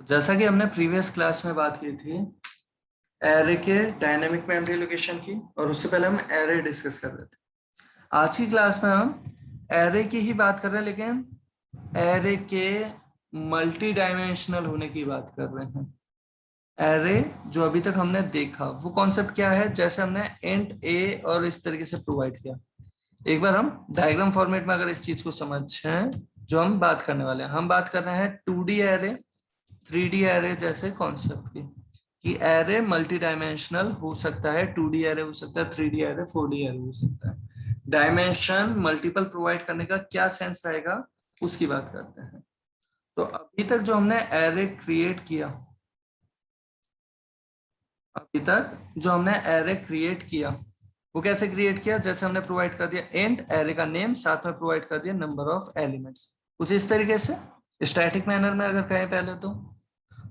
जैसा कि हमने प्रीवियस क्लास में बात की थी एरे के डायनेमिक मेमोरी लोकेशन की, और उससे पहले हम एरे डिस्कस कर रहे थे। आज की क्लास में हम एरे की ही बात कर रहे हैं, लेकिन एरे के मल्टी डायमेंशनल होने की बात कर रहे हैं। एरे जो अभी तक हमने देखा वो कॉन्सेप्ट क्या है, जैसे हमने इंट ए और इस तरीके से प्रोवाइड किया। एक बार हम डायग्राम फॉर्मेट में अगर इस चीज को समझें, जो हम बात करने वाले हैं, हम बात कर रहे हैं 2D एरे, 3D एरे जैसे कॉन्सेप्ट की, कि एरे मल्टी डायमेंशनल हो सकता है, 2D एरे हो सकता है, 3D एरे, 4D एरे हो सकता है। डायमेंशन मल्टीपल प्रोवाइड करने का क्या सेंस रहेगा उसकी बात करते हैं। तो अभी तक जो हमने एरे क्रिएट किया, अभी तक जो हमने एरे क्रिएट किया वो कैसे क्रिएट किया, जैसे हमने प्रोवाइड कर दिया इंट एरे का नेम, साथ में प्रोवाइड कर दिया नंबर ऑफ एलिमेंट्स, कुछ इस तरीके से स्टैटिक मैनर में अगर कहें पहले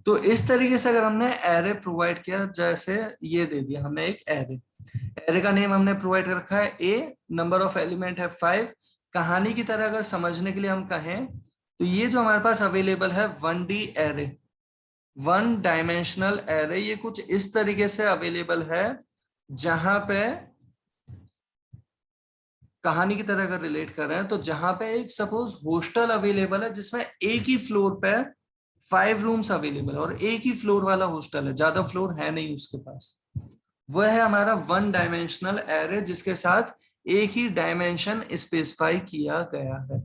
तो इस तरीके से अगर हमने एरे प्रोवाइड किया, जैसे ये दे दिया हमने एक एरे, एरे का नेम हमने प्रोवाइड कर रखा है ए, नंबर ऑफ एलिमेंट है 5। कहानी की तरह अगर समझने के लिए हम कहें तो ये जो हमारे पास अवेलेबल है 1D एरे, 1 डायमेंशनल एरे, ये कुछ इस तरीके से अवेलेबल है, जहां पे कहानी की तरह अगर रिलेट कर रहे हैं तो जहां पे एक सपोज हॉस्टल अवेलेबल है जिसमें एक ही फ्लोर पे 5 रूम्स अवेलेबल है, और एक ही फ्लोर वाला हॉस्टल है, ज्यादा फ्लोर है नहीं उसके पास। वह है हमारा 1 डायमेंशनल एरे, जिसके साथ एक ही डायमेंशन स्पेसिफाई किया गया है।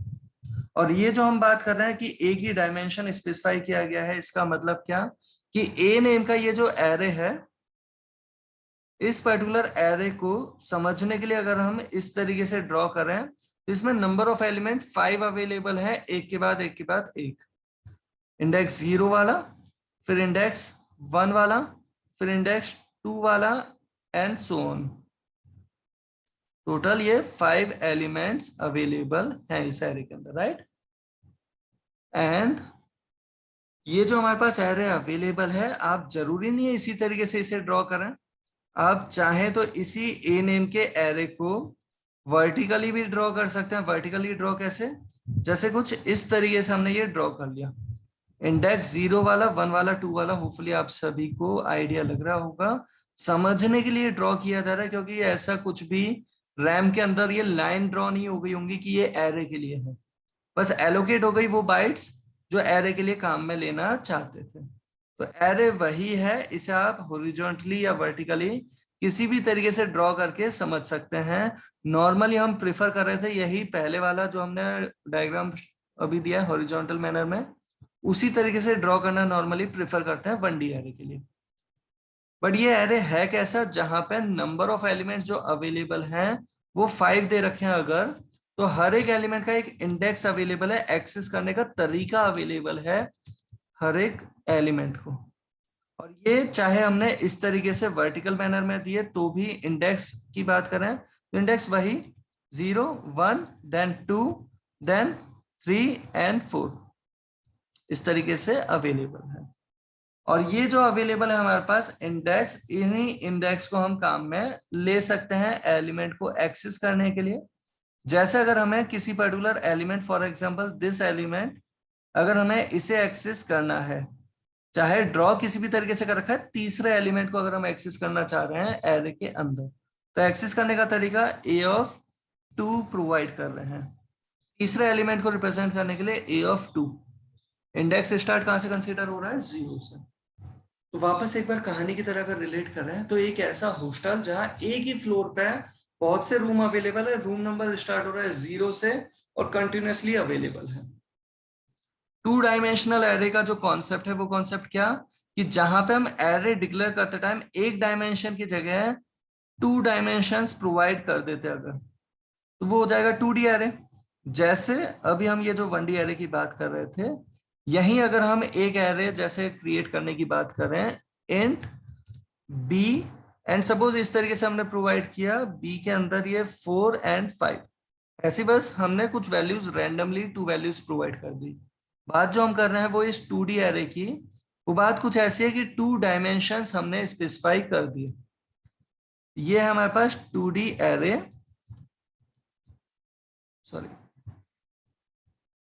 और ये जो हम बात कर रहे हैं कि एक ही डायमेंशन स्पेसिफाई किया गया है, इसका मतलब क्या, कि ए नेम का ये जो एरे है, इस पर्टिकुलर एरे को समझने के लिए अगर हम इस तरीके से ड्रॉ करें तो इसमें नंबर ऑफ एलिमेंट 5 अवेलेबल है, एक के बाद एक के बाद एक। इंडेक्स 0 वाला, फिर इंडेक्स 1 वाला, फिर इंडेक्स 2 वाला, एंड सो ऑन। टोटल ये 5 एलिमेंट्स अवेलेबल हैं इस एरे के अंदर, राइट। एंड ये जो हमारे पास एरे अवेलेबल है, आप जरूरी नहीं है इसी तरीके से इसे ड्रॉ करें, आप चाहें तो इसी ए नेम के एरे को वर्टिकली भी ड्रॉ कर सकते हैं। वर्टिकली ड्रॉ कैसे, जैसे कुछ इस तरीके से हमने ये ड्रॉ कर लिया, इंडेक्स 0 वाला, 1 वाला, 2 वाला, होपफुली आप सभी को आइडिया लग रहा होगा। समझने के लिए ड्रॉ किया जा रहा है, क्योंकि ऐसा कुछ भी रैम के अंदर ये लाइन ड्रॉ नहीं हो गई होंगी कि ये एरे के लिए है, बस एलोकेट हो गई वो बाइट्स जो एरे के लिए काम में लेना चाहते थे। तो एरे वही है, इसे आप हॉरिजॉन्टली या वर्टिकली किसी भी तरीके से ड्रॉ करके समझ सकते हैं। नॉर्मली हम प्रिफर कर रहे थे यही पहले वाला जो हमने डायग्राम अभी दिया है हॉरिजॉन्टल मैनर में, उसी तरीके से ड्रॉ करना नॉर्मली प्रिफर करते हैं 1D एरे के लिए। बट ये एरे है कैसा, जहां पे नंबर ऑफ एलिमेंट्स जो अवेलेबल हैं वो 5 दे रखे हैं अगर, तो हर एक एलिमेंट का एक इंडेक्स अवेलेबल है, एक्सेस करने का तरीका अवेलेबल है हर एक एलिमेंट को। और ये चाहे हमने इस तरीके से वर्टिकल मैनर में दिए तो भी, इंडेक्स की बात करें तो इंडेक्स वही 0, 1, देन 2, देन 3 एंड 4 इस तरीके से अवेलेबल है। और ये जो अवेलेबल है हमारे पास इंडेक्स, इन्हीं इंडेक्स को हम काम में ले सकते हैं एलिमेंट को एक्सेस करने के लिए। जैसे अगर हमें किसी particular element, for example this element, अगर हमें इसे एक्सेस करना है, चाहे ड्रॉ किसी भी तरीके से कर रखा है, तीसरे एलिमेंट को अगर हम एक्सेस करना चाह रहे हैं एरे के अंदर, तो एक्सेस करने का तरीका A(2) प्रोवाइड कर रहे हैं। तीसरे एलिमेंट को रिप्रेजेंट करने के लिए A(2), इंडेक्स स्टार्ट कहां से कंसीडर हो रहा है, 0 से। तो वापस एक बार कहानी की तरह अगर रिलेट कर रहे हैं तो एक ऐसा हॉस्टल जहां एक ही फ्लोर पे बहुत से रूम अवेलेबल है, रूम नंबर स्टार्ट हो रहा है 0 से और कंटिन्यूअसली अवेलेबल है। 2 डायमेंशनल एरे का जो कॉन्सेप्ट है वो कॉन्सेप्ट क्या, कि जहां पे हम एरे डिक्लेयर करते टाइम एक डायमेंशन की जगह 2 डायमेंशंस प्रोवाइड कर देते अगर, तो वो हो जाएगा 2D एरे। जैसे अभी हम ये जो 1D एरे की बात कर रहे थे, यहीं अगर हम एक एरे जैसे क्रिएट करने की बात करें, इंट बी, एंड सपोज इस तरीके से हमने प्रोवाइड किया बी के अंदर ये 4 एंड 5, ऐसी बस हमने कुछ वैल्यूज रैंडमली 2 वैल्यूज प्रोवाइड कर दी। बात जो हम कर रहे हैं वो इस 2D एरे की, वो बात कुछ ऐसी है कि 2 डायमेंशंस हमने स्पेसिफाई कर दिए। ये है हमारे पास 2D array, sorry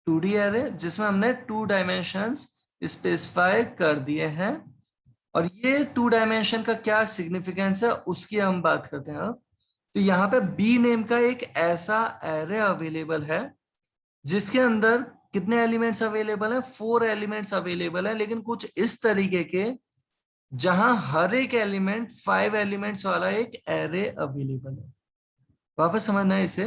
2D array, जिसमें हमने 2 डायमेंशंस स्पेसिफाई कर दिए हैं। और ये 2 डायमेंशन का क्या सिग्निफिकेंस है उसकी हम बात करते हैं अब। तो यहाँ पे बी नेम का एक ऐसा एरे अवेलेबल है जिसके अंदर कितने एलिमेंट्स अवेलेबल है, 4 एलिमेंट्स अवेलेबल है, लेकिन कुछ इस तरीके के जहां हर एक एलिमेंट 5 एलिमेंट्स वाला एक एरे अवेलेबल है। वापस समझना है इसे,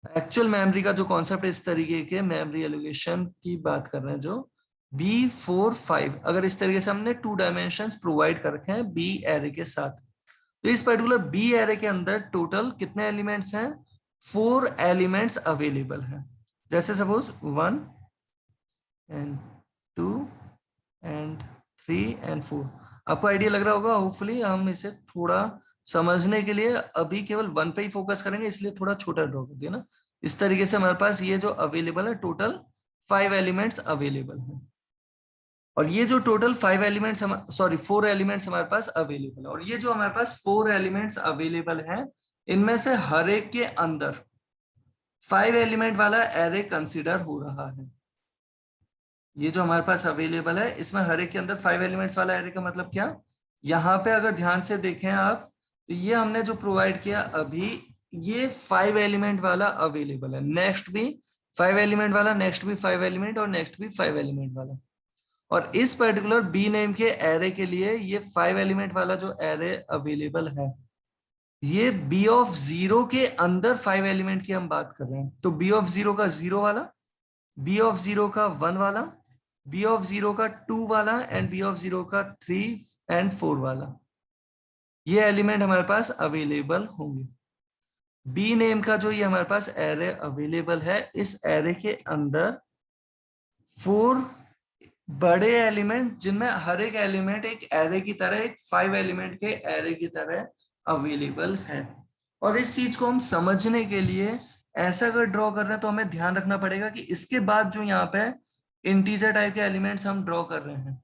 एक्चुअल मेमोरी का जो कॉन्सेप्ट है इस तरीके के मेमोरी एलोकेशन की बात कर रहे हैं, जो B4 5 अगर इस तरीके से हमने 2 डायमेंशंस प्रोवाइड कर रखे हैं बी एरे के साथ, तो इस पर्टिकुलर बी एरे के अंदर टोटल कितने एलिमेंट्स हैं, 4 एलिमेंट्स अवेलेबल हैं। जैसे सपोज 1 एंड 2 एंड 3 एंड 4। आपको आइडिया लग रहा होगा होपफुली। हम इसे थोड़ा समझने के लिए अभी केवल 1 पे ही फोकस करेंगे, इसलिए थोड़ा छोटा ड्रॉ कर दिया ना। इस तरीके से हमारे पास ये जो अवेलेबल है टोटल 5 एलिमेंट्स अवेलेबल हैं। और ये जो टोटल 5 एलिमेंट्स 4 एलिमेंट्स हमारे पास अवेलेबल है, और ये जो हमारे पास 4 एलिमेंट्स अवेलेबल हैं इनमें से हर एक के अंदर 5 एलिमेंट वाला एरे कंसीडर हो रहा है। ये जो हमारे पास अवेलेबल है इसमें हर एक के अंदर 5 एलिमेंट्स वाला एरे का मतलब क्या, यहाँ पे अगर ध्यान से देखें आप तो ये हमने जो प्रोवाइड किया अभी, ये 5 एलिमेंट वाला अवेलेबल है, नेक्स्ट भी 5 एलिमेंट वाला, नेक्स्ट भी 5 एलिमेंट, और नेक्स्ट भी 5 एलिमेंट वाला। और इस पर्टिकुलर बी नेम के एरे के लिए ये 5 एलिमेंट वाला जो एरे अवेलेबल है, ये बी ऑफ 0 के अंदर 5 एलिमेंट की हम बात कर रहे हैं। तो बी ऑफ 0 का 0 वाला, बी ऑफ 0 का 1 वाला, बी ऑफ 0 का 2 वाला, एंड बी ऑफ 0 का 3 एंड 4 वाला, ये एलिमेंट हमारे पास अवेलेबल होंगे। बी नेम का जो ये हमारे पास एरे अवेलेबल है, इस एरे के अंदर 4 बड़े एलिमेंट जिनमें हर एक एलिमेंट एक एरे की तरह, एक 5 एलिमेंट के एरे की तरह अवेलेबल है। और इस चीज को हम समझने के लिए ऐसा अगर ड्रॉ कर रहे हैं तो हमें ध्यान रखना पड़ेगा कि इसके बाद जो यहाँ पे इंटीजर टाइप के एलिमेंट्स हम ड्रॉ कर रहे हैं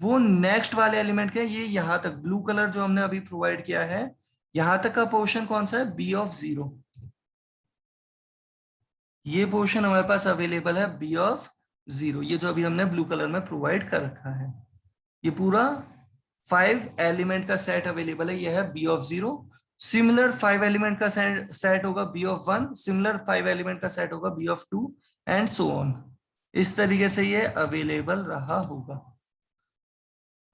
वो नेक्स्ट वाले एलिमेंट के, ये यहां तक ब्लू कलर जो हमने अभी प्रोवाइड किया है, यहां तक का पोर्शन कौन सा है, बी ऑफ 0। ये पोर्शन हमारे पास अवेलेबल है बी ऑफ 0, ये जो अभी हमने ब्लू कलर में प्रोवाइड कर रखा है। ये पूरा 5 एलिमेंट का सेट अवेलेबल है, ये है बी ऑफ 0। सिमिलर 5 एलिमेंट का सेट होगा बी ऑफ 1, सिमिलर 5 एलिमेंट का सेट होगा B of 2 and so on. इस तरीके से ये अवेलेबल रहा होगा।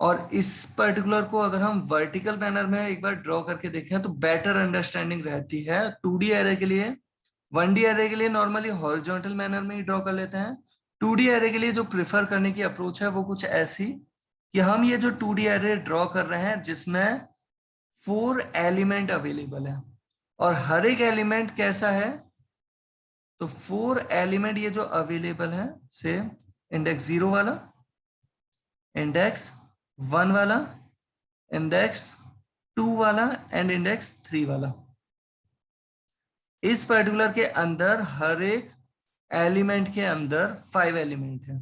और इस पर्टिकुलर को अगर हम वर्टिकल मैनर में एक बार ड्रॉ करके देखें तो बेटर अंडरस्टैंडिंग रहती है। 2D एरे के लिए, 1D एरे के लिए नॉर्मली हॉरिजॉन्टल मैनर में ही ड्रॉ कर लेते हैं। 2D एरे के लिए जो प्रेफर करने की अप्रोच है वो कुछ ऐसी कि हम ये जो 2D एरे ड्रॉ कर रहे हैं जिसमें 4 एलिमेंट अवेलेबल है, और हर एक एलिमेंट कैसा है, तो 4 एलिमेंट ये जो अवेलेबल है, से इंडेक्स 0 वाला, इंडेक्स 1 वाला, इंडेक्स 2 वाला एंड इंडेक्स 3 वाला। इस पर्टिकुलर के अंदर हर एक एलिमेंट के अंदर 5 एलिमेंट है।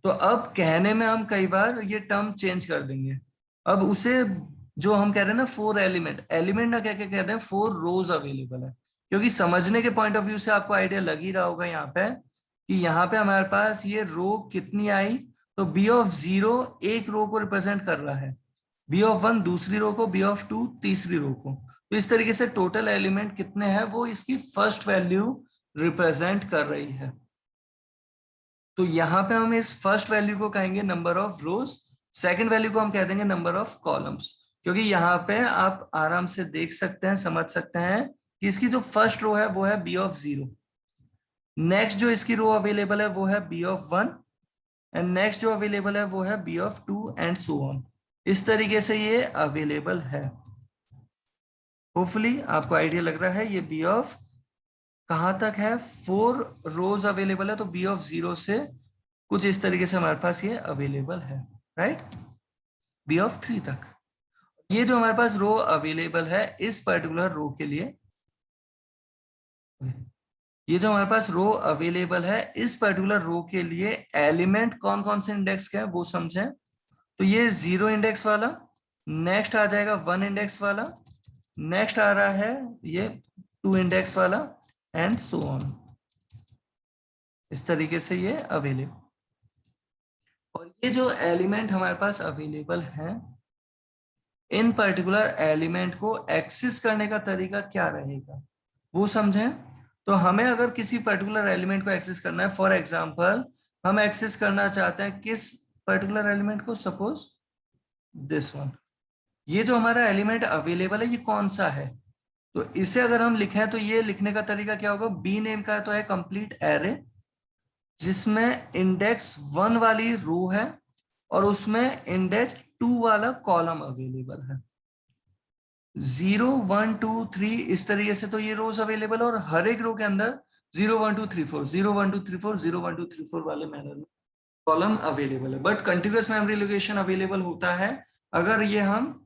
तो अब कहने में हम कई बार ये टर्म चेंज कर देंगे। अब उसे जो हम कह रहे हैं ना 4 एलिमेंट, एलिमेंट ना कह के कहते हैं 4 रोज अवेलेबल है, क्योंकि समझने के पॉइंट ऑफ व्यू से आपको आइडिया लग ही रहा होगा यहाँ पे कि यहाँ पे हमारे पास ये रो कितनी आई, तो बी ऑफ 0 एक रो को रिप्रेजेंट कर रहा है, बी ऑफ 1 दूसरी रो को, बी ऑफ 2 तीसरी रो को। तो इस तरीके से टोटल एलिमेंट कितने हैं वो इसकी फर्स्ट वैल्यू रिप्रेजेंट कर रही है। तो यहाँ पे हम इस फर्स्ट वैल्यू को कहेंगे number of rose, second value को हम कह देंगे नंबर ऑफ कॉलम्स, क्योंकि यहाँ पे आप आराम से देख सकते हैं, समझ सकते हैं कि इसकी जो फर्स्ट रो है वो है बी ऑफ 0, नेक्स्ट जो इसकी रो अवेलेबल है वो है बी ऑफ 1, एंड नेक्स्ट जो अवेलेबल है वो है B of 2 and so on. इस तरीके से ये अवेलेबल है। होपफुली आपको आइडिया लग रहा है ये बी ऑफ कहां तक है, 4 रोज अवेलेबल है, तो बी ऑफ 0 से कुछ इस तरीके से हमारे पास ये अवेलेबल है, राइट, बी ऑफ 3 तक। ये जो हमारे पास रो अवेलेबल है इस पर्टिकुलर रो के लिए, ये जो हमारे पास रो अवेलेबल है इस पर्टिकुलर रो के लिए एलिमेंट कौन कौन से इंडेक्स के हैं वो समझें। तो ये 0 इंडेक्स वाला, नेक्स्ट आ जाएगा 1 इंडेक्स वाला, नेक्स्ट आ रहा है ये 2 इंडेक्स वाला एंड सो ऑन। इस तरीके से ये अवेलेबल। और ये जो एलिमेंट हमारे पास अवेलेबल है, इन पर्टिकुलर एलिमेंट को एक्सेस करने का तरीका क्या रहेगा वो समझें। तो हमें अगर किसी पर्टिकुलर एलिमेंट को एक्सेस करना है, फॉर एग्जांपल हम एक्सेस करना चाहते हैं किस पर्टिकुलर एलिमेंट को, सपोज दिस वन। ये जो हमारा एलिमेंट अवेलेबल है ये कौन सा है, तो इसे अगर हम लिखें तो ये लिखने का तरीका क्या होगा, बी नेम का तो है कंप्लीट एरे, जिसमें इंडेक्स 1 वाली रो है और उसमें इंडेक्स 2 वाला कॉलम अवेलेबल है। 0 1 2 3 इस तरीके से तो ये रोज अवेलेबल है, और हर एक रो के अंदर 0 1 2 3 4 0 1 2 3 4 0 1 2 3 4 वाले मैनर में कॉलम अवेलेबल है। But continuous memory location available होता है अगर ये हम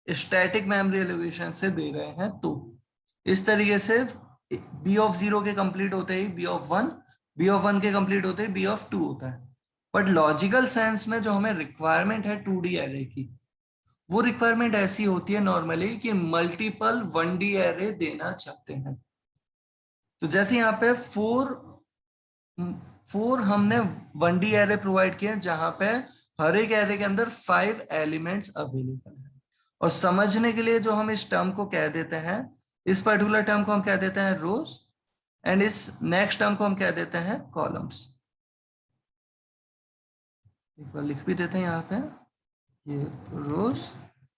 स्टैटिक मेमोरी एलोकेशन से दे रहे हैं। तो इस तरीके से बी ऑफ 0 के कंप्लीट होते ही बी ऑफ 1, बी ऑफ 1 के कंप्लीट होते ही बी ऑफ 2 होता है। बट लॉजिकल सेंस में जो हमें रिक्वायरमेंट है 2D एरे की, वो रिक्वायरमेंट ऐसी होती है नॉर्मली कि मल्टीपल 1D एरे देना चाहते हैं। तो जैसे यहाँ पे फोर हमने 1D एरे प्रोवाइड किए जहां पे हर एक एरे के अंदर 5 एलिमेंट्स अवेलेबल है। और समझने के लिए जो हम इस टर्म को कह देते हैं, इस पर्टिकुलर टर्म को हम कह देते हैं रोज, एंड इस नेक्स्ट टर्म को हम कह देते हैं कॉलम्स। एक बार लिख भी देते हैं यहाँ पे, ये रोज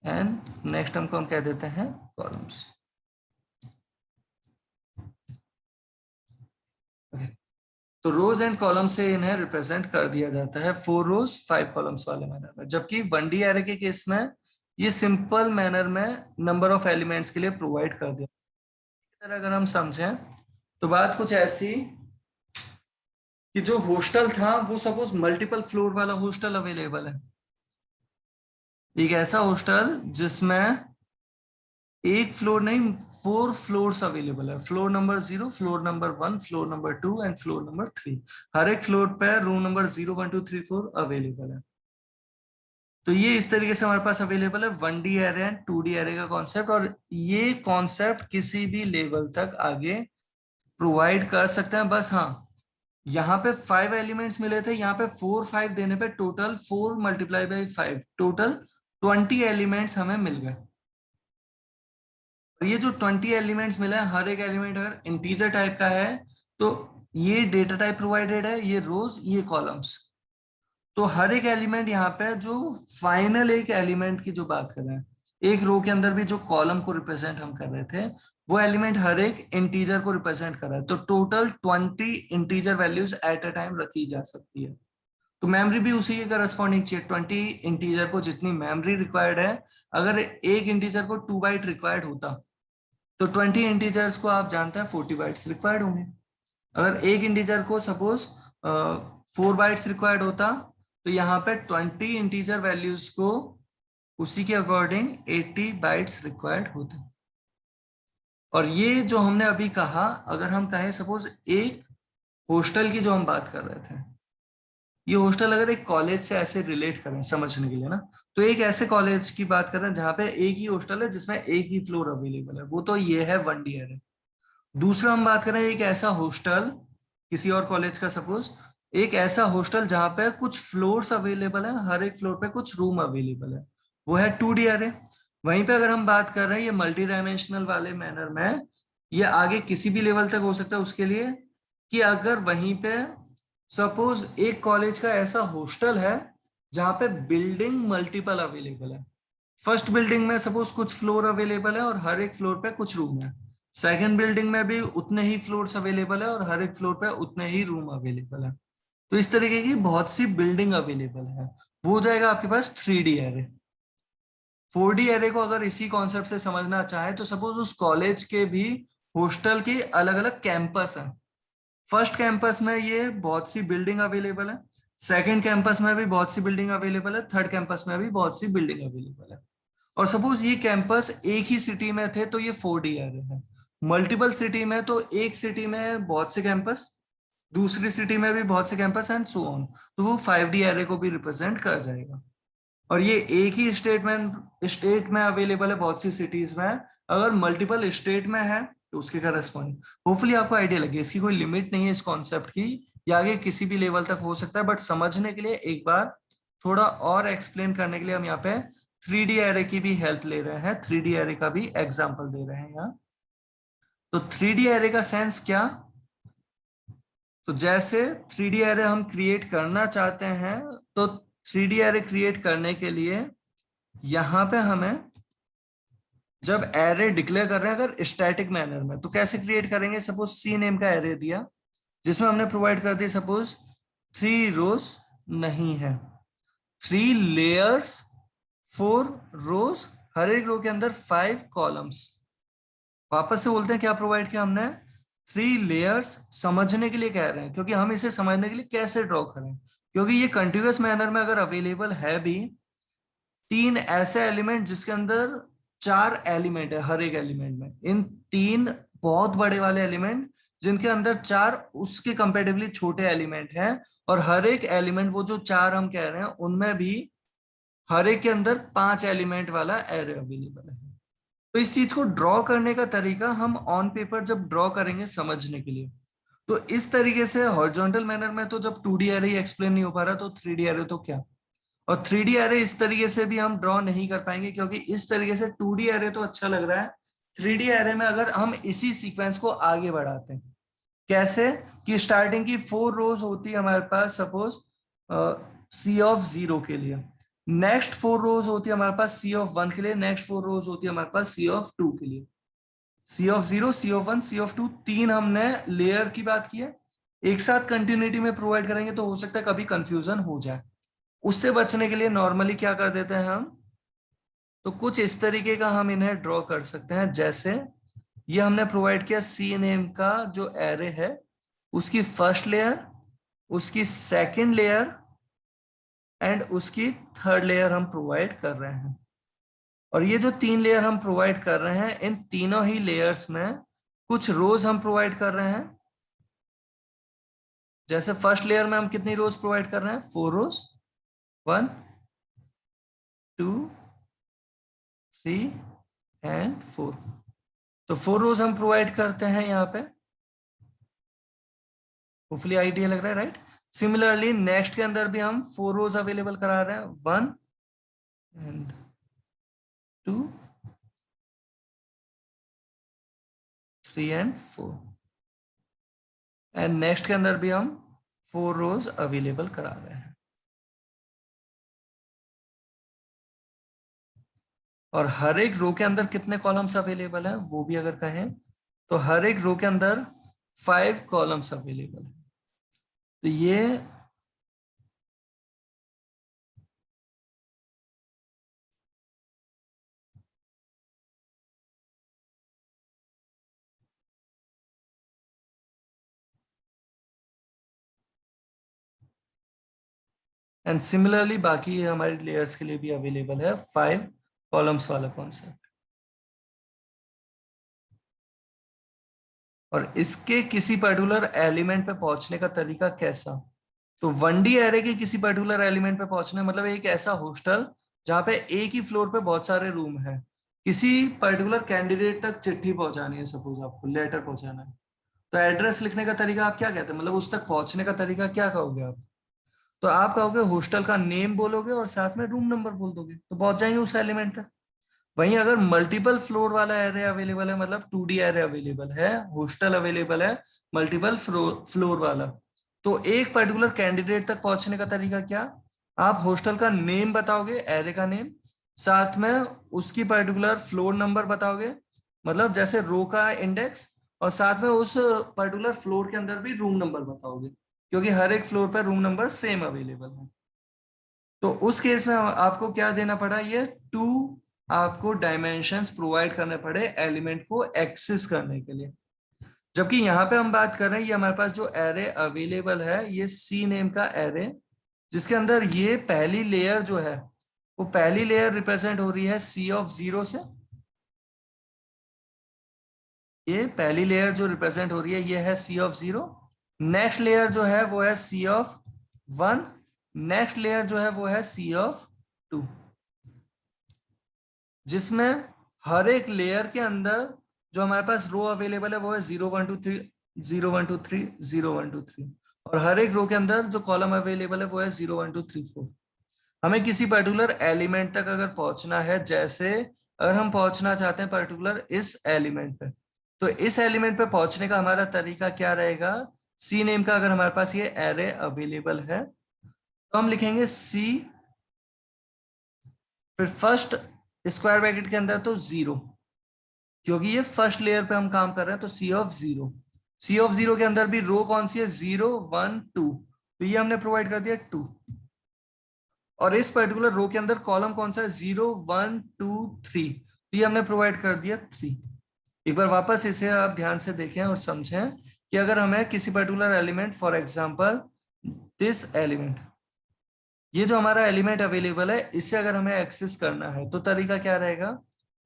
एंड नेक्स्ट टर्म को हम कह देते हैं कॉलम्स। तो रोज एंड कॉलम से इन्हें रिप्रेजेंट कर दिया जाता है 4 रोज 5 कॉलम्स वाले मैनर में। जबकि 1D एरे के केस में ये सिंपल मैनर में नंबर ऑफ एलिमेंट्स के लिए प्रोवाइड कर दिया। इस तरह अगर हम समझें तो बात कुछ ऐसी कि जो हॉस्टल था वो सपोज मल्टीपल फ्लोर वाला हॉस्टल अवेलेबल है। एक ऐसा हॉस्टल जिसमें एक फ्लोर नहीं 4 फ्लोर्स अवेलेबल है, floor number 0, floor number 1, floor number 2 and floor number 3। हर एक फ्लोर पे रूम नंबर 0 1 2 3 4 अवेलेबल है। तो ये इस तरीके से हमारे पास अवेलेबल है 1D array and 2D array का कॉन्सेप्ट। और ये कॉन्सेप्ट किसी भी लेवल तक आगे प्रोवाइड कर सकते हैं। बस हाँ, यहाँ पे 5 एलिमेंट्स मिले थे, यहाँ पे 4 5 देने पे total 4 multiply by 5 total 20 elements हमें मिल गए। और ये जो 20 एलिमेंट्स मिले हैं, हर एक एलिमेंट अगर इंटीजर टाइप का है तो ये डेटा टाइप प्रोवाइडेड है, ये रोज ये कॉलम्स। तो हर एक एलिमेंट यहाँ पे जो फाइनल एक एलिमेंट की जो बात कर रहे हैं, एक रो के अंदर भी जो कॉलम को रिप्रेजेंट हम कर रहे थे, वो एलिमेंट हर एक इंटीजर को रिप्रेजेंट कर रहा है। तो total 20 integer values at a time रखी जा सकती है। तो मेमोरी भी उसी के करस्पॉन्डिंग चाहिए। 20 इंटीजर को जितनी मेमोरी रिक्वायर्ड है, अगर एक इंटीजर को 2 बाइट रिक्वायर्ड होता तो 20 इंटीजर्स को आप जानते हैं 40 बाइट्स रिक्वायर्ड होंगे। अगर एक इंटीजर को सपोज 4 बाइट्स रिक्वायर्ड होता तो यहाँ पे 20 इंटीजर वैल्यूज को उसी के अकॉर्डिंग 80 बाइट्स रिक्वायर्ड होते। और ये जो हमने अभी कहा, अगर हम कहें सपोज एक हॉस्टल की जो हम बात कर रहे थे, ये हॉस्टल अगर एक कॉलेज से ऐसे रिलेट करें समझने के लिए ना, तो एक ऐसे कॉलेज की बात कर रहे हैं जहाँ पे एक ही हॉस्टल है जिसमें एक ही फ्लोर अवेलेबल है, वो तो ये है 1D एरे। दूसरा हम बात करें एक ऐसा हॉस्टल किसी और कॉलेज का, सपोज एक ऐसा हॉस्टल जहां पे कुछ फ्लोर्स अवेलेबल है, हर एक फ्लोर पे कुछ रूम अवेलेबल है, वो है 2D एरे। वहीं पे अगर हम बात कर रहे हैं ये मल्टी डायमेंशनल वाले मैनर में, ये आगे किसी भी लेवल तक हो सकता है उसके लिए, कि अगर वहीं पे सपोज एक कॉलेज का ऐसा हॉस्टल है जहां पे बिल्डिंग मल्टीपल अवेलेबल है। फर्स्ट बिल्डिंग में सपोज कुछ फ्लोर अवेलेबल है और हर एक फ्लोर पे कुछ रूम है। सेकंड बिल्डिंग में भी उतने ही फ्लोर्स अवेलेबल है और हर एक फ्लोर पे उतने ही रूम अवेलेबल है। तो इस तरीके की बहुत सी बिल्डिंग अवेलेबल है। वो हो जाएगा आपके पास 3D एरे। 4D एरे को अगर इसी कॉन्सेप्ट से समझना चाहे तो सपोज उस कॉलेज के भी हॉस्टल के अलग अलग कैंपस है। फर्स्ट कैंपस में ये बहुत सी बिल्डिंग अवेलेबल है, सेकंड कैंपस में भी बहुत सी बिल्डिंग अवेलेबल है, थर्ड कैंपस में भी बहुत सी बिल्डिंग अवेलेबल है। और सपोज ये कैंपस एक ही सिटी में थे तो ये 4D एरे है। मल्टीपल सिटी में तो एक सिटी में बहुत से कैंपस, दूसरी सिटी में भी बहुत से कैंपस एंड सो ऑन, तो वो 5D एरे को भी रिप्रेजेंट कर जाएगा। और ये एक ही स्टेट में अवेलेबल है बहुत सी सिटीज में, अगर मल्टीपल स्टेट में है तो उसके करस्पॉन्डिंग। होपफुली आपको आइडिया लगे, इसकी कोई लिमिट नहीं है इस कॉन्सेप्ट की, या आगे किसी भी लेवल तक हो सकता है, बट समझने के लिए एक बार थोड़ा और एक्सप्लेन करने के लिए हम यहाँ पे 3D एरे की भी हेल्प ले रहे हैं, 3D एरे का भी एग्जांपल दे रहे हैं यहाँ। तो 3D एरे का सेंस क्या? तो जैसे 3D एरे हम क्रिएट करना चाहते हैं, तो 3D एरे क्रिएट करने के लिए यहाँ पे हमें जब एरे डिक्लेयर कर रहे हैं अगर स्टैटिक मैनर में, तो कैसे क्रिएट करेंगे? सपोज सी नेम का एरे दिया जिसमें हमने प्रोवाइड कर दी सपोज 3 रोज नहीं है, 3 लेयर्स 4 रोज, हर एक रो के अंदर 5 कॉलम्स। वापस से बोलते हैं क्या प्रोवाइड किया हमने? 3 लेयर्स समझने के लिए कह रहे हैं, क्योंकि हम इसे समझने के लिए कैसे ड्रॉ करें, क्योंकि ये कंटिन्यूअस मैनर में अगर अवेलेबल है भी, 3 ऐसे एलिमेंट जिसके अंदर 4 एलिमेंट है हर एक एलिमेंट में, इन 3 बहुत बड़े वाले एलिमेंट जिनके अंदर 4 उसके कंपेरेटिवली छोटे एलिमेंट हैं, और हर एक एलिमेंट वो जो 4 हम कह रहे हैं उनमें भी हर एक के अंदर 5 एलिमेंट वाला एरे अवेलेबल है। तो इस चीज को ड्रॉ करने का तरीका हम ऑन पेपर जब ड्रॉ करेंगे समझने के लिए, तो इस तरीके से हॉरिजॉन्टल मैनर में तो जब 2D एरे ही एक्सप्लेन नहीं हो पा रहा तो 3D एरे तो क्या। और 3D एरे इस तरीके से भी हम ड्रॉ नहीं कर पाएंगे, क्योंकि इस तरीके से 2D एरे तो अच्छा लग रहा है, 3D एरे में अगर हम इसी सीक्वेंस को आगे बढ़ाते हैं, कैसे कि स्टार्टिंग की 4 रोज होती है हमारे पास सपोज सी ऑफ 0 के लिए, नेक्स्ट 4 रोज होती है हमारे पास सी ऑफ 1 के लिए, नेक्स्ट 4 रोज होती है हमारे पास सी ऑफ 2 के लिए। C of 0, C of 1, C of 2, 3 हमने लेयर की बात की है। एक साथ कंटिन्यूटी में प्रोवाइड करेंगे तो हो सकता है कभी कंफ्यूजन हो जाए, उससे बचने के लिए नॉर्मली क्या कर देते हैं हम, तो कुछ इस तरीके का हम इन्हें ड्रॉ कर सकते हैं। जैसे ये हमने प्रोवाइड किया सी नेम का जो एरे है, उसकी फर्स्ट लेयर, उसकी सेकंड लेयर एंड उसकी थर्ड लेयर हम प्रोवाइड कर रहे हैं। और ये जो 3 लेयर हम प्रोवाइड कर रहे हैं, इन तीनों ही लेयर्स में कुछ रोज हम प्रोवाइड कर रहे हैं। जैसे फर्स्ट लेयर में हम कितनी रोज प्रोवाइड कर रहे हैं? 4 रोज, 1 2 3 एंड 4। तो 4 रोज हम प्रोवाइड करते हैं यहाँ पे। होपफुली आइडिया लग रहा है, राइट? सिमिलरली नेक्स्ट के अंदर भी हम 4 रोज अवेलेबल करा रहे हैं, 1 एंड 2 3 एंड 4, एंड नेक्स्ट के अंदर भी हम 4 रोज अवेलेबल करा रहे हैं। और हर एक रो के अंदर कितने कॉलम्स अवेलेबल हैं वो भी अगर कहें, तो हर एक रो के अंदर 5 कॉलम्स अवेलेबल है। तो ये एंड सिमिलरली बाकी हमारे लेयर्स के लिए भी अवेलेबल है 5 कॉलम्स वाला कॉन्सेप्ट। और इसके किसी पर्टिकुलर एलिमेंट पे पहुंचने का तरीका कैसा? तो 1D एरे के किसी पर्टिकुलर एलिमेंट पे पहुंचने मतलब एक ऐसा हॉस्टल जहां पे एक ही फ्लोर पे बहुत सारे रूम है, किसी पर्टिकुलर कैंडिडेट तक चिट्ठी पहुंचानी है, सपोज आपको लेटर पहुंचाना है, तो एड्रेस लिखने का तरीका आप क्या कहते हैं? मतलब उस तक पहुंचने का तरीका क्या कहोगे आप? तो आप कहोगे हॉस्टल का नेम बोलोगे और साथ में रूम नंबर बोल दोगे, तो पहुंच जाएंगे उस एलिमेंट तक। वहीं अगर मल्टीपल फ्लोर वाला एरे अवेलेबल है, मतलब 2D एरे अवेलेबल है, हॉस्टल अवेलेबल है मल्टीपल फ्लोर वाला, तो एक पर्टिकुलर कैंडिडेट तक पहुंचने का तरीका क्या? आप हॉस्टल का नेम बताओगे, एरे का नेम, साथ में उसकी पर्टिकुलर फ्लोर नंबर बताओगे, मतलब जैसे रो का इंडेक्स, और साथ में उस पर्टिकुलर फ्लोर के अंदर भी रूम नंबर बताओगे, क्योंकि हर एक फ्लोर पर रूम नंबर सेम अवेलेबल है। तो उस केस में आपको क्या देना पड़ा? ये 2 आपको डायमेंशंस प्रोवाइड करने पड़े एलिमेंट को एक्सेस करने के लिए। जबकि यहाँ पे हम बात कर रहे हैं, ये हमारे पास जो एरे अवेलेबल है ये सी नेम का एरे, जिसके अंदर ये पहली लेयर जो है वो पहली लेयर रिप्रेजेंट हो रही है सी ऑफ 0 से। ये पहली लेयर जो रिप्रेजेंट हो रही है ये है सी ऑफ 0। नेक्स्ट लेयर जो है वो है सी ऑफ 1, नेक्स्ट लेयर जो है वो है सी ऑफ 2, जिसमें हर एक लेयर के अंदर जो हमारे पास रो अवेलेबल है वो है 0 1 2 3 0 1 2 3 0 1 2 3, और हर एक रो के अंदर जो कॉलम अवेलेबल है वो है 0 1 2 3 4। हमें किसी पर्टिकुलर एलिमेंट तक अगर पहुंचना है, जैसे अगर हम पहुंचना चाहते हैं पर्टिकुलर इस एलिमेंट पे, तो इस एलिमेंट पे पहुंचने का हमारा तरीका क्या रहेगा? सी नेम का अगर हमारे पास ये एरे अवेलेबल है तो हम लिखेंगे सी, फिर फर्स्ट स्क्वायर ब्रैकेट के अंदर तो 0, क्योंकि ये फर्स्ट लेयर पे हम काम कर रहे हैं, तो सी ऑफ 0। सी ऑफ 0 के अंदर भी रो कौन सी है? 0 1 2, तो ये हमने प्रोवाइड कर दिया 2। और इस पर्टिकुलर रो के अंदर कॉलम कौन सा है? 0 1 2 3, तो ये हमने प्रोवाइड कर दिया 3। एक बार वापस इसे आप ध्यान से देखें और समझें कि अगर हमें किसी particular element, for example this element, ये जो हमारा एलिमेंट अवेलेबल है, इसे अगर हमें एक्सेस करना है तो तरीका क्या रहेगा?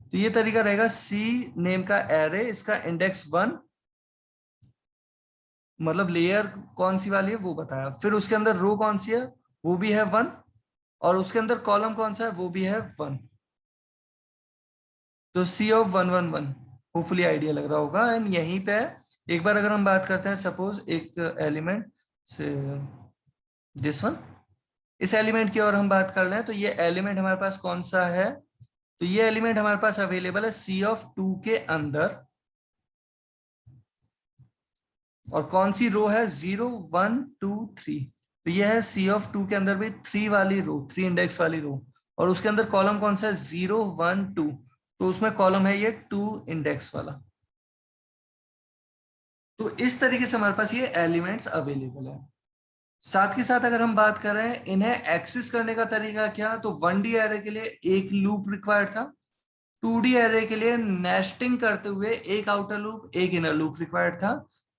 तो ये तरीका रहेगा सी नेम का एरे, इसका इंडेक्स 1, मतलब लेयर कौन सी वाली है वो बताया, फिर उसके अंदर रो कौन सी है वो भी है 1, और उसके अंदर कॉलम कौन सा है वो भी है 1। तो सी ऑफ 1 1 1, होपफुली आइडिया लग रहा होगा। एंड यहीं पे एक बार अगर हम बात करते हैं, सपोज एक एलिमेंट से दिस वन, इस एलिमेंट की और हम बात कर रहे हैं, तो ये एलिमेंट हमारे पास कौन सा है? तो ये एलिमेंट हमारे पास अवेलेबल है सी ऑफ 2 के अंदर, और कौन सी रो है? 0 1 2 3, तो ये है सी ऑफ 2 के अंदर भी 3 वाली रो, 3 इंडेक्स वाली रो, और उसके अंदर कॉलम कौन सा है? 0 1 2, तो उसमें कॉलम है ये 2 इंडेक्स वाला। तो इस तरीके से हमारे पास ये एलिमेंट्स अवेलेबल है। साथ के साथ अगर हम बात करें इन्हें एक्सेस करने का तरीका क्या, तो 1D एरे के लिए एक लूप रिक्वायर्ड था, 2D एरे के लिए नेस्टिंग करते हुए एक आउटर लूप एक इनर लूप रिक्वायर्ड था,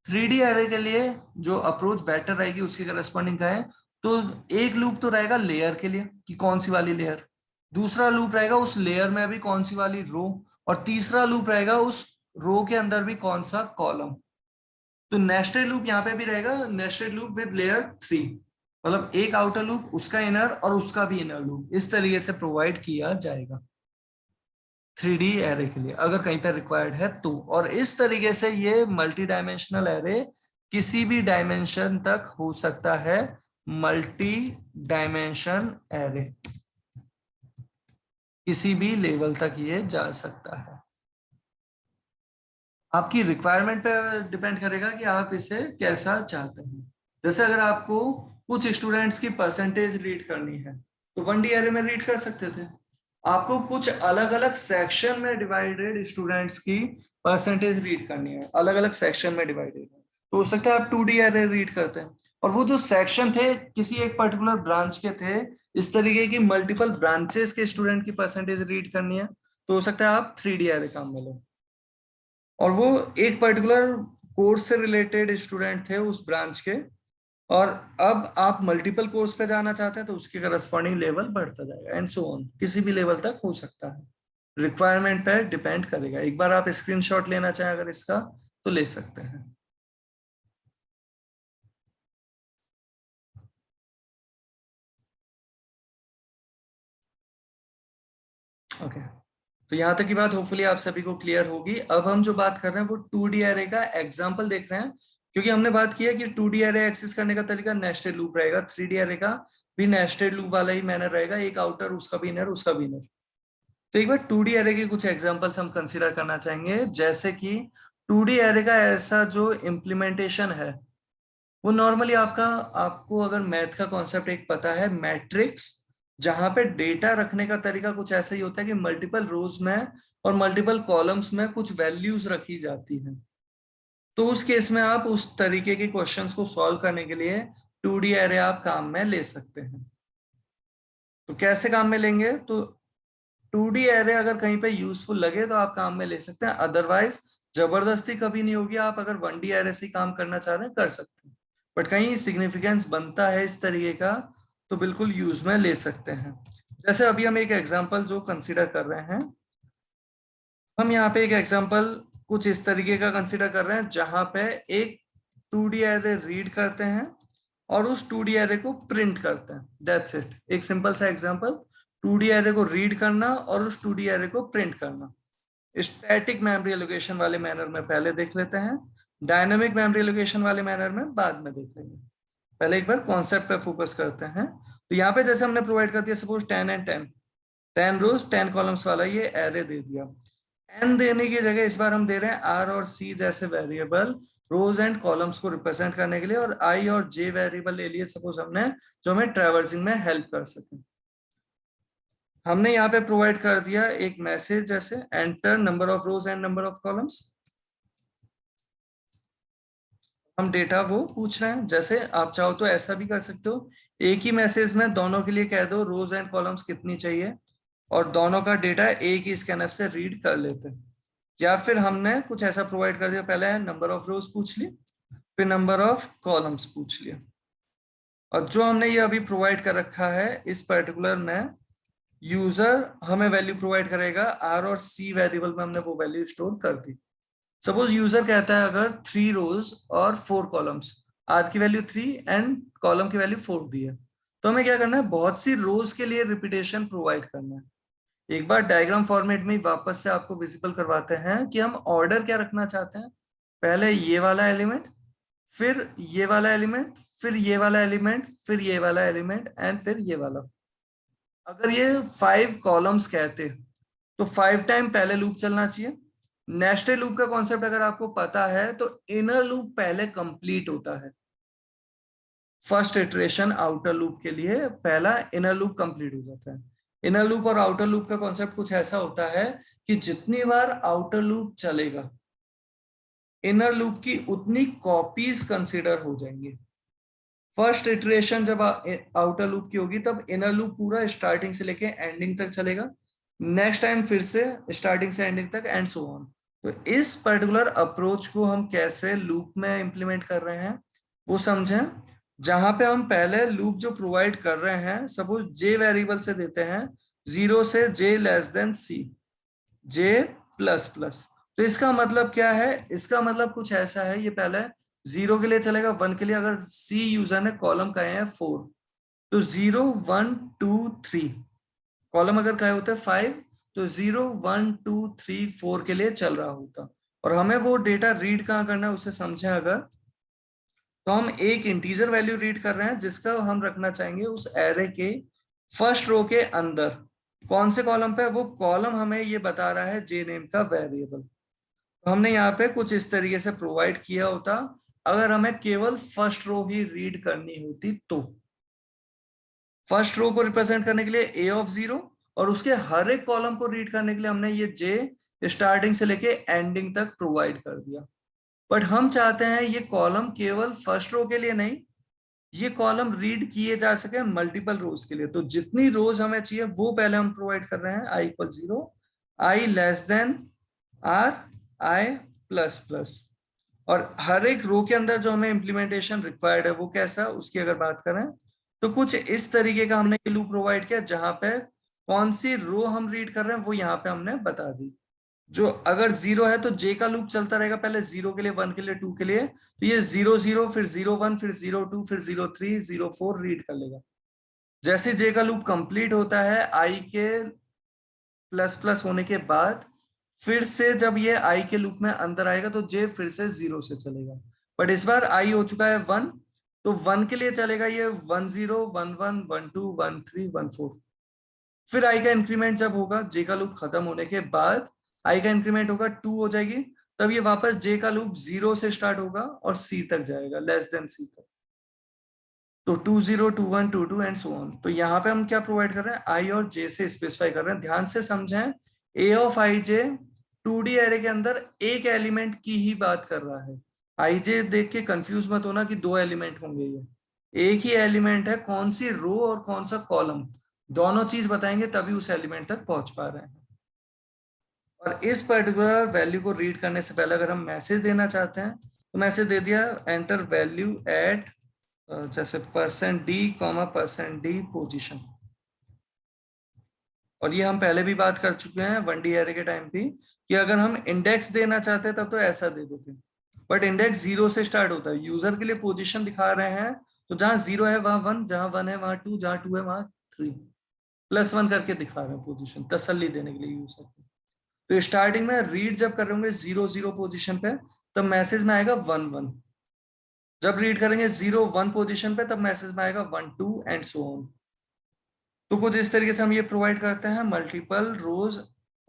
3D एरे के लिए जो अप्रोच बेटर रहेगी उसके करस्पॉन्डिंग का है, तो एक लूप तो रहेगा लेयर के लिए कि कौन सी वाली लेयर, दूसरा लूप रहेगा उस लेयर में भी कौन सी वाली रो, और तीसरा लूप रहेगा उस रो के अंदर भी कौन सा कॉलम। तो नेस्टेड लूप यहाँ पे भी रहेगा, नेस्टेड लूप विद लेयर 3, मतलब एक आउटर लूप उसका इनर और उसका भी इनर लूप, इस तरीके से प्रोवाइड किया जाएगा 3D एरे के लिए अगर कहीं पर रिक्वायर्ड है तो। और इस तरीके से ये मल्टी डायमेंशनल एरे किसी भी डायमेंशन तक हो सकता है, मल्टी डायमेंशन एरे किसी भी लेवल तक ये जा सकता है। आपकी रिक्वायरमेंट पे डिपेंड करेगा कि आप इसे कैसा चाहते हैं। जैसे अगर आपको कुछ स्टूडेंट्स की परसेंटेज रीड करनी है तो 1D एरे में रीड कर सकते थे। आपको कुछ अलग अलग सेक्शन में डिवाइडेड स्टूडेंट्स की परसेंटेज रीड करनी है, अलग अलग सेक्शन में डिवाइडेड है, तो हो सकता है आप 2D एरे रीड करते हैं, और वो जो सेक्शन थे किसी एक पर्टिकुलर ब्रांच के थे, इस तरीके की मल्टीपल ब्रांचेस के स्टूडेंट की परसेंटेज रीड करनी है, तो हो सकता है आप 3D एरे काम में लो, और वो एक पर्टिकुलर कोर्स से रिलेटेड स्टूडेंट थे उस ब्रांच के, और अब आप मल्टीपल कोर्स पे जाना चाहते हैं तो उसके करस्पॉन्डिंग लेवल बढ़ता जाएगा, एंड सो ऑन, किसी भी लेवल तक हो सकता है। रिक्वायरमेंट पे डिपेंड करेगा। एक बार आप स्क्रीनशॉट लेना चाहें अगर इसका तो ले सकते हैं। ओके, तो यहाँ तक की बात होपफुली आप सभी को क्लियर होगी। अब हम जो बात कर रहे हैं वो 2D एरे का एग्जांपल देख रहे हैं, क्योंकि हमने बात किया कि 2D एरे एक्सेस करने का तरीका नेस्टेड लूप रहेगा, 3D एरे का भी नेस्टेड लूप वाला ही मैनर रहेगा, एक आउटर उसका भी इनर उसका भी इनर। तो एक बार 2D एरे के कुछ एग्जांपल्स हम कंसीडर करना चाहेंगे, जैसे कि 2D एरे का ऐसा जो इम्प्लीमेंटेशन है वो नॉर्मली आपको अगर मैथ का कॉन्सेप्ट एक पता है, मैट्रिक्स, जहां पे डेटा रखने का तरीका कुछ ऐसा ही होता है कि मल्टीपल रोज में और मल्टीपल कॉलम्स में कुछ वैल्यूज रखी जाती हैं, तो उस केस में आप उस तरीके के क्वेश्चंस को सॉल्व करने के लिए 2D एरे आप काम में ले सकते हैं। तो कैसे काम में लेंगे? तो 2D एरे अगर कहीं पे यूजफुल लगे तो आप काम में ले सकते हैं, अदरवाइज जबरदस्ती कभी नहीं होगी, आप अगर 1D एरे से काम करना चाह रहे हैं कर सकते हैं, बट कहीं सिग्निफिकेंस बनता है इस तरीके का तो बिल्कुल यूज में ले सकते हैं। जैसे अभी हम एक एग्जांपल जो कंसीडर कर रहे हैं, हम यहाँ पे एक एग्जांपल कुछ इस तरीके का कंसीडर कर रहे हैं जहां पे एक 2D एरे रीड करते हैं और उस 2D एरे को प्रिंट करते हैं, दैट्स इट। एक सिंपल सा एग्जांपल, 2D एरे को रीड करना और उस 2D एरे को प्रिंट करना। स्टैटिक मेमोरी एलोकेशन वाले मैनर में पहले देख लेते हैं, डायनामिक मेमोरी एलोकेशन वाले मैनर में बाद में देख लेंगे। पहले एक बार कॉन्सेप्ट पे फोकस करते हैं। तो यहाँ पे जैसे हमने प्रोवाइड कर दिया सपोज 10 एंड 10, 10 रोज 10 कॉलम्स वाला ये एरे दे दिया। एन देने की जगह इस बार हम दे रहे हैं आर और सी जैसे वेरिएबल रोज एंड कॉलम्स को रिप्रेजेंट करने के लिए, और आई और जे वेरिएबल ले लिए सपोज हमने, जो हमें ट्रैवर्सिंग में हेल्प कर सके। हमने यहाँ पे प्रोवाइड कर दिया एक मैसेज जैसे enter number of rose and number of columns. हम डेटा वो पूछ रहे हैं, जैसे आप चाहो तो ऐसा भी कर सकते हो, एक ही मैसेज में दोनों के लिए कह दो रोज एंड कॉलम्स कितनी चाहिए, और दोनों का डेटा एक ही स्कैनफ से रीड कर लेते हैं। या फिर हमने कुछ ऐसा प्रोवाइड कर दिया, पहले नंबर ऑफ रोज पूछ ली, फिर नंबर ऑफ कॉलम्स पूछ लिया, और जो हमने ये अभी प्रोवाइड कर रखा है इस पर्टिकुलर में यूजर हमें वैल्यू प्रोवाइड करेगा, आर और सी वेरिएबल में हमने वो वैल्यू स्टोर कर दी। सपोज यूजर कहता है अगर 3 रोज और 4 कॉलम्स, आर की वैल्यू 3 एंड कॉलम की वैल्यू 4 दी है, तो हमें क्या करना है, बहुत सी रोज के लिए रिपीटेशन प्रोवाइड करना है। एक बार डायग्राम फॉर्मेट में वापस से आपको विजिबल करवाते हैं कि हम ऑर्डर क्या रखना चाहते हैं। पहले ये वाला एलिमेंट, फिर ये वाला एलिमेंट, फिर ये वाला एलिमेंट, फिर ये वाला एलिमेंट एंड फिर ये वाला। अगर ये 5 कॉलम्स कहते तो 5 टाइम पहले लूप चलना चाहिए। नेस्टेड लूप का कॉन्सेप्ट अगर आपको पता है तो इनर लूप पहले कंप्लीट होता है। फर्स्ट इटरेशन आउटर लूप के लिए पहला इनर लूप कंप्लीट हो जाता है। इनर लूप और आउटर लूप का कॉन्सेप्ट कुछ ऐसा होता है कि जितनी बार आउटर लूप चलेगा इनर लूप की उतनी कॉपीज कंसिडर हो जाएंगे। फर्स्ट इटरेशन जब आउटर लूप की होगी तब इनर लूप पूरा स्टार्टिंग से लेके एंडिंग तक चलेगा, नेक्स्ट टाइम फिर से स्टार्टिंग से एंडिंग तक एंड सो ऑन। तो इस पर्टिकुलर अप्रोच को हम कैसे लूप में इंप्लीमेंट कर रहे हैं वो समझें। जहां पे हम पहले लूप जो प्रोवाइड कर रहे हैं सपोज जे वेरिएबल से देते हैं 0 से जे लेस देन सी, जे प्लस प्लस। तो इसका मतलब क्या है, इसका मतलब कुछ ऐसा है, ये पहले 0 के लिए चलेगा, 1 के लिए अगर सी यूजर ने कॉलम कहे हैं 4, तो 0 1 2 3, कॉलम अगर कहे होते 5 तो 0 1 2 3 4 के लिए चल रहा होता। और हमें वो डेटा रीड कहाँ करना है उसे समझें अगर, तो हम एक इंटीजर वैल्यू रीड कर रहे हैं जिसका हम रखना चाहेंगे उस एरे के फर्स्ट रो के अंदर। कौन से कॉलम पे, वो कॉलम हमें ये बता रहा है जे नेम का वेरिएबल। तो हमने यहाँ पे कुछ इस तरीके से प्रोवाइड किया होता। अगर हमें केवल फर्स्ट रो ही रीड करनी होती तो फर्स्ट रो को रिप्रेजेंट करने के लिए ए ऑफ 0, और उसके हर एक कॉलम को रीड करने के लिए हमने ये जे स्टार्टिंग से लेके एंडिंग तक प्रोवाइड कर दिया। बट हम चाहते हैं ये कॉलम केवल फर्स्ट रो के लिए नहीं, ये कॉलम रीड किए जा सके मल्टीपल रोज के लिए। तो जितनी रोज हमें चाहिए वो पहले हम प्रोवाइड कर रहे हैं, I equal 0, I less than R, I plus plus. और हर एक रो के अंदर जो हमें इंप्लीमेंटेशन रिक्वायर्ड है वो कैसा, उसकी अगर बात करें तो कुछ इस तरीके का हमने ये लूप प्रोवाइड किया जहां पे कौन सी रो हम रीड कर रहे हैं वो यहाँ पे हमने बता दी। जो अगर 0 है तो जे का लूप चलता रहेगा, पहले 0 के लिए, 1 के लिए, 2 के लिए, तो ये 0 0 फिर 0 1 फिर 0 2 फिर 0 3 0 4 रीड कर लेगा। जैसे जे का लूप कंप्लीट होता है आई के प्लस प्लस होने के बाद, फिर से जब ये आई के लूप में अंदर आएगा तो जे फिर से 0 से चलेगा। बट इस बार आई हो चुका है 1, तो 1 के लिए चलेगा ये 1 0 1 1 1 2 1 3 1 4। फिर आई का इंक्रीमेंट जब होगा जे का लूप खत्म होने के बाद, आई का इंक्रीमेंट होगा 2 हो जाएगी, तब ये वापस जे का लूप 0 से स्टार्ट होगा और सी तक जाएगा, लेस देन सी तक। तो 2 0 2 1 2 2 एंड सो ऑन। तो यहाँ पे हम क्या प्रोवाइड कर रहे हैं, आई और जे से स्पेसिफाई कर रहे हैं। ध्यान से समझें, ए of I J 2D array के अंदर एक एलिमेंट की ही बात कर रहा है। आई जे देख के कंफ्यूज मत होना कि 2 एलिमेंट होंगे, ये एक ही एलिमेंट है। कौन सी रो और कौन सा कॉलम, दोनों चीज बताएंगे तभी उस एलिमेंट तक पहुंच पा रहे हैं। और इस पर्टिकुलर वैल्यू को रीड करने से पहले अगर हम मैसेज देना चाहते हैं तो मैसेज दे दिया एंटर वैल्यू एट जैसे %d, पोजीशन। और ये हम पहले भी बात कर चुके हैं 1D एरे के टाइम पे कि अगर हम इंडेक्स देना चाहते हैं तब तो ऐसा दे देते हैं, बट इंडेक्स 0 से स्टार्ट होता है। यूजर के लिए पोजीशन दिखा रहे हैं तो जहां 0 है वहां 1, जहां 1 है वहां 2, जहां 2 है वहां 3, +1 करके दिखा रहे हैं पोजीशन, तसल्ली देने के लिए यूजर को। तो स्टार्टिंग में रीड जब कर रहे होंगे 0 0 पोजीशन पे, तब मैसेज में आएगा 1 1। जब रीड करेंगे 0 1 पोजीशन पे, तब मैसेज में आएगा 1 2 एंड सो ऑन। तो कुछ इस तरीके से हम ये प्रोवाइड करते हैं मल्टीपल रोज,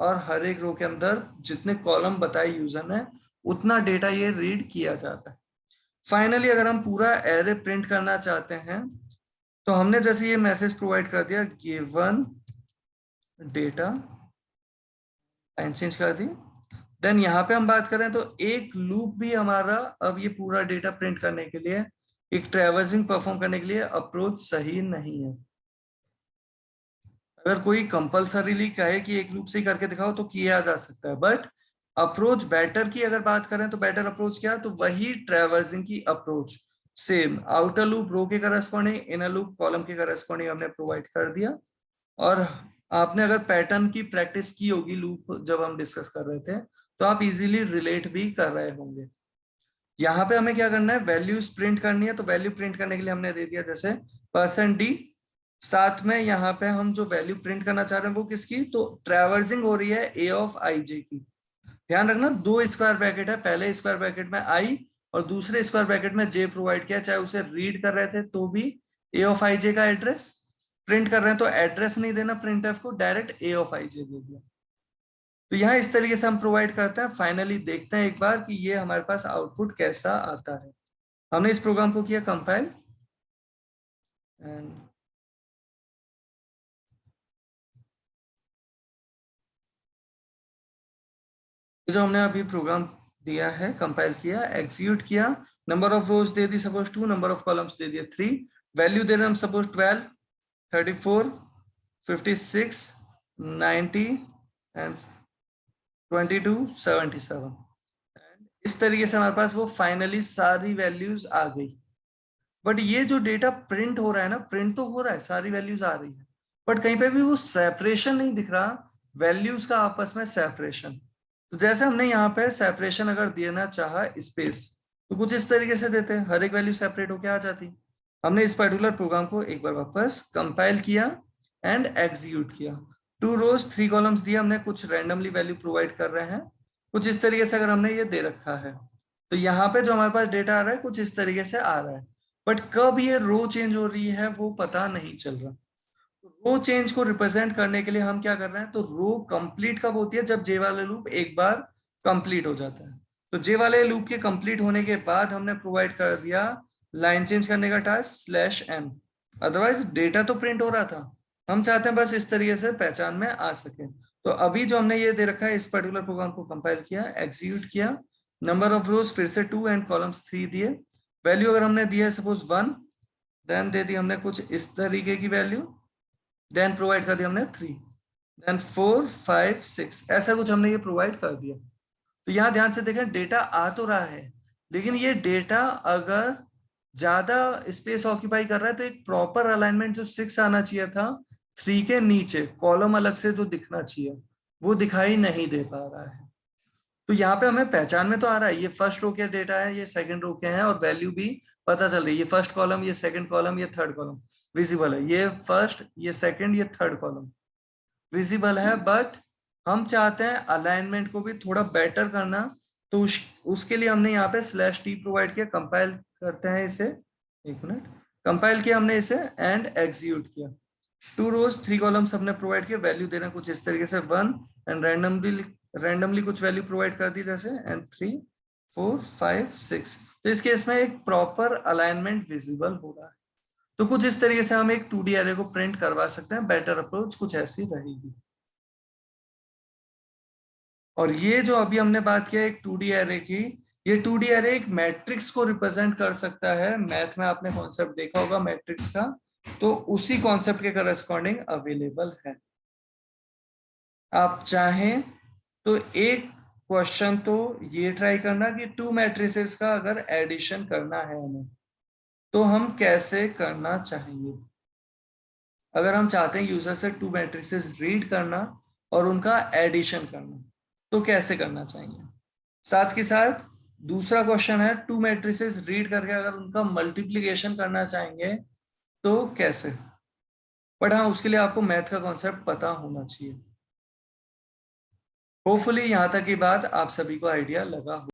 और हर एक रो के अंदर जितने कॉलम बताए यूजर ने उतना डेटा ये रीड किया जाता है। फाइनली अगर हम पूरा एरे प्रिंट करना चाहते हैं, तो हमने जैसे ये मैसेज प्रोवाइड कर दिया गिवन डेटा, लाइन चेंज कर दी, देन यहाँ पे हम बात करें तो एक लूप भी हमारा अब ये पूरा डेटा प्रिंट करने के लिए, एक ट्रैवर्सिंग परफॉर्म करने के लिए अप्रोच सही नहीं है। अगर कोई कंपल्सरीली कहे कि एक लूप से ही करके दिखाओ तो किया जा सकता है, बट अप्रोच बेटर की अगर बात करें तो बेटर अप्रोच क्या है, तो वही ट्रैवर्सिंग की अप्रोच, सेम आउटर लूप रो के करस्पॉन्डिंग, इनर लूप कॉलम के करस्पॉन्डिंग हमने प्रोवाइड कर दिया। और आपने अगर पैटर्न की प्रैक्टिस की होगी लूप जब हम डिस्कस कर रहे थे, तो आप इजीली रिलेट भी कर रहे होंगे। यहाँ पे हमें क्या करना है, वैल्यूज प्रिंट करनी है, तो वैल्यू प्रिंट करने के लिए हमने दे दिया जैसे %d, साथ में यहाँ पे हम जो वैल्यू प्रिंट करना चाह रहे हैं वो किसकी, तो ट्रैवर्सिंग हो रही है a ऑफ ij की। ध्यान रखना 2 स्क्वायर ब्रैकेट है, पहले स्क्वायर ब्रैकेट में i और दूसरे स्क्वायर ब्रैकेट में j प्रोवाइड किया, चाहे उसे रीड कर रहे थे तो भी a ऑफ ij का एड्रेस, प्रिंट कर रहे हैं तो एड्रेस नहीं देना प्रिंटफ को, डायरेक्ट a ऑफ ij दे दिया। तो यहाँ इस तरीके से हम प्रोवाइड करते हैं। फाइनली देखते हैं एक बार कि ये हमारे पास आउटपुट कैसा आता है। हमने इस प्रोग्राम को किया कंपाइल, एंड जो हमने अभी प्रोग्राम दिया है, कंपाइल किया, एग्जीक्यूट किया, नंबर ऑफ रोज दे दी सपोज 2, नंबर ऑफ कॉलम्स दे दिए 3, वैल्यू दे रहे हम सपोज 12 34 56 90 एंड 22 77। इस तरीके से हमारे पास वो फाइनली सारी वैल्यूज आ गई। बट ये जो डेटा प्रिंट हो रहा है ना, प्रिंट तो हो रहा है, सारी वैल्यूज आ रही है, बट कहीं पे भी वो सेपरेशन नहीं दिख रहा, वैल्यूज का आपस में सेपरेशन। तो जैसे हमने यहाँ पे सेपरेशन अगर देना चाहा स्पेस, तो कुछ इस तरीके से देते हैं, हर एक वैल्यू सेपरेट होके आ जाती। हमने इस पर्टिकुलर प्रोग्राम को एक बार वापस कंपाइल किया एंड एग्जीक्यूट किया, 2 रोज 3 कॉलम्स दिया हमने, कुछ रैंडमली वैल्यू प्रोवाइड कर रहे हैं, कुछ इस तरीके से अगर हमने ये दे रखा है, तो यहाँ पे जो हमारे पास डेटा आ रहा है कुछ इस तरीके से आ रहा है। बट कब ये रो चेंज हो रही है वो पता नहीं चल रहा। रो चेंज को रिप्रेजेंट करने के लिए हम क्या कर रहे हैं, तो रो कंप्लीट कब होती है, जब जे वाले लूप एक बार कंप्लीट हो जाता है। तो जे वाले लूप के कंप्लीट होने के बाद हमने प्रोवाइड कर दिया लाइन चेंज करने का टास्क /m, अदरवाइज डेटा तो प्रिंट हो रहा था, हम चाहते हैं बस इस तरीके से पहचान में आ सके। तो अभी जो हमने ये दे रखा है, इस पर्टिकुलर प्रोग्राम को कंपाइल किया, एग्जीक्यूट किया, नंबर ऑफ रोज फिर से 2 एंड कॉलम्स 3 दिए, वैल्यू अगर हमने दिया है सपोज 1, देन दे दी हमने कुछ इस तरीके की वैल्यू, देन प्रोवाइड कर दिया हमने 3, देन 4 5 6, ऐसा कुछ हमने ये प्रोवाइड कर दिया। तो यहाँ ध्यान से देखें, डेटा आ तो रहा है, लेकिन ये डेटा अगर ज्यादा स्पेस ऑक्यूपाई कर रहा है तो एक प्रॉपर अलाइनमेंट जो 6 आना चाहिए था 3 के नीचे, कॉलम अलग से जो दिखना चाहिए वो दिखाई नहीं दे पा रहा है। तो यहाँ पे हमें पहचान में तो आ रहा है ये फर्स्ट रो के डेटा है, ये सेकंड रो के हैं, और वैल्यू भी पता चल रही है, ये फर्स्ट कॉलम, ये सेकंड कॉलम, ये थर्ड कॉलम विजिबल है, ये फर्स्ट, ये सेकंड, ये थर्ड कॉलम विजिबल है। बट हम चाहते हैं अलाइनमेंट को भी थोड़ा बेटर करना, तो उसके लिए हमने यहाँ पे /t प्रोवाइड किया, कंपाइल करते हैं इसे, एक मिनट, कंपाइल किया हमने इसे एंड एग्जीक्यूट किया, 2 रोज 3 कॉलम्स हमने प्रोवाइड किया, वैल्यू दे रहे हैं कुछ इस तरीके से 1 एंड रैंडमली कुछ वैल्यू प्रोवाइड कर दी जैसे, एंड 3 4 5 6। तो इस केस में एक प्रॉपर अलाइनमेंट विजिबल हो रहा है। तो कुछ इस तरीके से हम एक 2D एरे को प्रिंट करवा सकते हैं, बेटर अप्रोच कुछ ऐसी रहेगी। और ये जो अभी हमने बात किया एक 2D एरे की, ये 2D एरे एक मैट्रिक्स को रिप्रेजेंट कर सकता है। मैथ में आपने कॉन्सेप्ट देखा होगा मैट्रिक्स का, तो उसी कॉन्सेप्ट के करस्पॉन्डिंग अवेलेबल है। आप चाहें तो एक क्वेश्चन तो ये ट्राई करना कि 2 मैट्रिसेस का अगर एडिशन करना है हमें, तो हम कैसे करना चाहेंगे। अगर हम चाहते हैं यूजर से 2 मैट्रिसेस रीड करना और उनका एडिशन करना, तो कैसे करना चाहेंगे। साथ के साथ दूसरा क्वेश्चन है 2 मैट्रिसेस रीड करके अगर उनका मल्टीप्लिकेशन करना चाहेंगे तो कैसे। बट हाँ, उसके लिए आपको मैथ का कॉन्सेप्ट पता होना चाहिए। होपफुली यहाँ तक की बात आप सभी को आइडिया लगा हो।